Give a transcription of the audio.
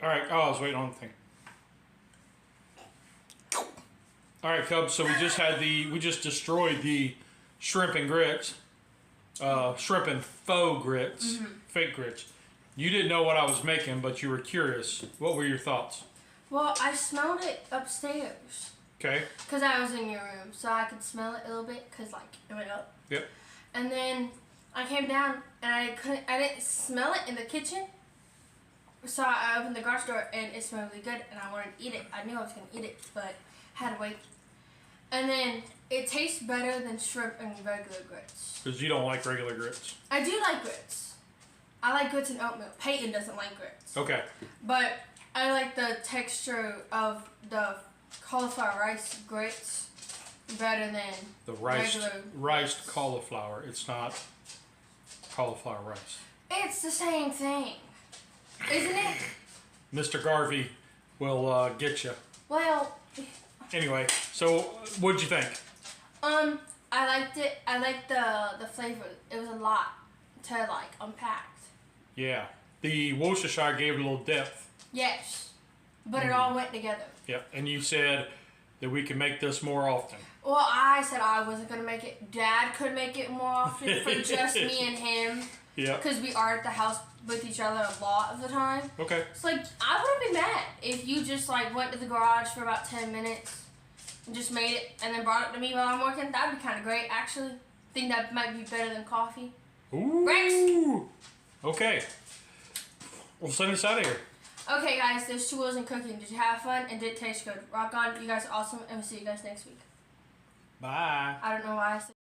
All right. Oh, I was waiting on the thing. All right, Cubs. So we just destroyed the shrimp and grits, shrimp and faux grits, fake grits. You didn't know what I was making, but you were curious. What were your thoughts? Well, I smelled it upstairs. Okay. Because I was in your room, so I could smell it a little bit, because, like, it went up. Yep. And then I came down, and I didn't smell it in the kitchen. So I opened the garage door, and it smelled really good, and I wanted to eat it. I knew I was going to eat it, but had to wait. And then it tastes better than shrimp and regular grits. Because you don't like regular grits. I do like grits. I like grits and oatmeal. Peyton doesn't like grits. Okay. But I like the texture of the cauliflower rice grits better than the regular riced cauliflower. It's not cauliflower rice. It's the same thing, isn't it? Mr. Garvey will get you. Well. Anyway, so what'd you think? I liked it. I liked the flavor. It was a lot to like unpack. Yeah, the Worcestershire gave it a little depth. Yes, but it all went together. Yep, and you said that we can make this more often. Well, I said I wasn't going to make it. Dad could make it more often for just me and him. Yeah. Because we are at the house with each other a lot of the time. Okay. It's like, I wouldn't be mad if you just like went to the garage for about 10 minutes and just made it and then brought it to me while I'm working. That would be kind of great, actually. I think that might be better than coffee. Ooh. Rex! Okay. We'll send us out of here. Okay, guys, there's 2 wheels in cooking. Did you have fun and did it taste good? Rock on. You guys are awesome, and we'll see you guys next week. Bye. I don't know why I said